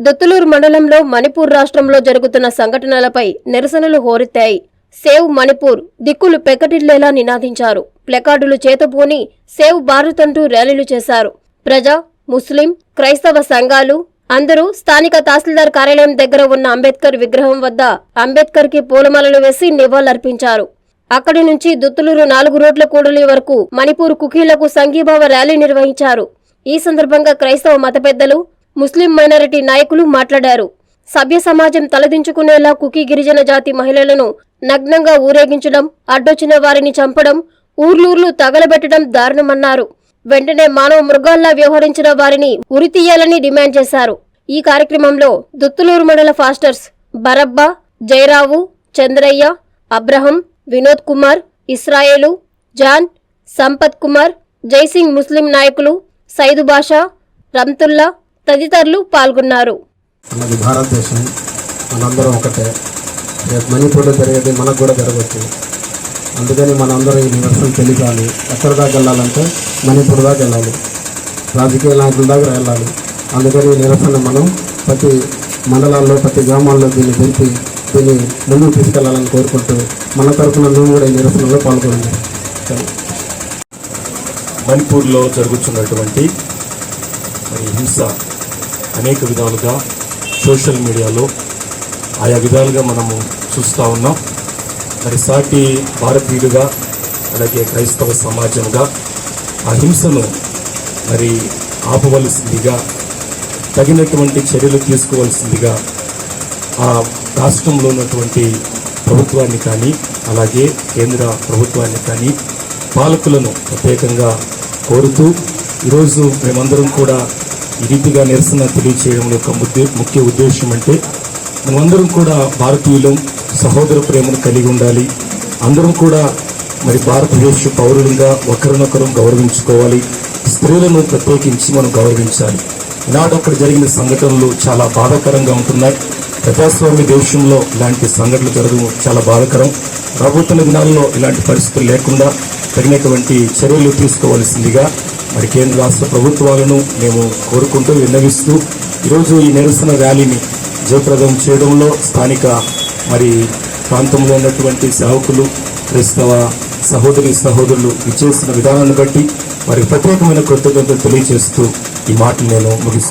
దొత్తులూరు మండలంలో మణిపూర్ రాష్ట్రంలో జరుగుతున్న సంఘటనలపై నిరసనలు హోరెత్తాయి. సేవ్ మణిపూర్ దిక్కులు పెక్కటిల్లేలా నినాదించారు. ప్లకార్డులు చేతబూని సేవ్ భారత్ అంటూ ర్యాలీలు చేశారు. ప్రజా, ముస్లిం, క్రైస్తవ సంఘాలు అందరూ స్థానిక తహసీల్దార్ కార్యాలయం దగ్గర ఉన్న అంబేద్కర్ విగ్రహం వద్ద అంబేద్కర్ కి పూలమాలలు వేసి నివాళులర్పించారు. అక్కడి నుంచి దొత్తులూరు 4 రోడ్ల కూడలి వరకు మణిపూర్ కుకీలకు సంఘీభావ ర్యాలీ నిర్వహించారు. ఈ సందర్భంగా క్రైస్తవ మత పెద్దలు, ముస్లిం మైనారిటీ నాయకులు మాట్లాడారు. సభ్య సమాజం తలదించుకునేలా కుకీ గిరిజన జాతి మహిళలను నగ్నంగా ఊరేగించడం, అడ్డొచ్చిన వారిని చంపడం, ఊర్లూర్లు తగలబెట్టడం దారుణమన్నారు. వెంటనే మానవ మృగాల్లా వ్యవహరించిన వారిని ఉరితీయాలని డిమాండ్ చేశారు. ఈ కార్యక్రమంలో దొత్తులూరు మండల ఫాస్టర్స్ బరబ్బా, జయరావు, చంద్రయ్య, అబ్రహం, వినోద్ కుమార్, ఇస్రాయేలు, జాన్, సంపత్ కుమార్, జైసింగ్ ముస్లిం నాయకులు, సైదు బాషా, రంతుల్లా తదితరులు పాల్గొన్నారు. మనది భారతదేశం, మనందరం ఒకటే. రేపు మణిపూర్లో జరిగేది మనకు కూడా జరగవచ్చు. అందుకని మనందరం ఈ నిరసన తెలియాలి. ఎక్కడి దాకా వెళ్ళాలంటే మణిపూర్ దాకా వెళ్ళాలి, రాజకీయ నాయకుల దాకా వెళ్ళాలి. అందుకని ఈ నిరసన మనం ప్రతి మండలాల్లో, ప్రతి గ్రామాల్లో దీన్ని తెలిపి దీన్ని ముందుకు తీసుకెళ్లాలని కోరుకుంటూ మన తరఫున మేము కూడా ఈ నిరసనలో పాల్గొన్నాం. మణిపూర్లో జరుగుతున్నటువంటి హింస అనేక విధాలుగా సోషల్ మీడియాలో ఆయా విధాలుగా మనము చూస్తూ ఉన్నాం. సాటి భారతీయులుగా, అలాగే క్రైస్తవ సమాజంగా ఆ హింసను ఆపవలసిందిగా, తగినటువంటి చర్యలు తీసుకోవాల్సిందిగా ఆ రాష్ట్రంలో ఉన్నటువంటి ప్రభుత్వాన్ని కానీ, అలాగే కేంద్ర ప్రభుత్వాన్ని కానీ, పాలకులను ప్రత్యేకంగా కోరుతూ ఈరోజు మేమందరం కూడా ఈ రీతిగా నిరసన తెలియచేయడం యొక్క ముఖ్య ఉద్దేశం అంటే, మనమందరం కూడా భారతీయులం, సహోదర ప్రేమను కలిగి ఉండాలి. అందరం కూడా భారతదేశ పౌరులుగా ఒకరినొకరు గౌరవించుకోవాలి. స్త్రీలను ప్రత్యేకించి మనం గౌరవించాలి. ఈనాడు అక్కడ జరిగిన సంఘటనలు చాలా బాధాకరంగా ఉంటున్నాయి. ప్రజాస్వామ్య దేశంలో ఇలాంటి సంఘటనలు జరగడం చాలా బాధాకరం. రాబోతున్న దినాల్లో ఇలాంటి పరిస్థితులు లేకుండా తగినటువంటి చర్యలు తీసుకోవాల్సిందిగా కేంద్ర రాష్ట్ర ప్రభుత్వాలను మేము కోరుకుంటూ విన్నవిస్తూ ఈరోజు ఈ నిరసన ర్యాలీని జయప్రదం చేయడంలో స్థానిక ప్రాంతంలో ఉన్నటువంటి సేవకులు, క్రైస్తవ సహోదరులు ఇచ్చేసిన విధానాన్ని బట్టి ప్రత్యేకమైన కృతజ్ఞతలు తెలియజేస్తూ ఈ మాటలు నేను ముగిస్తున్నాను.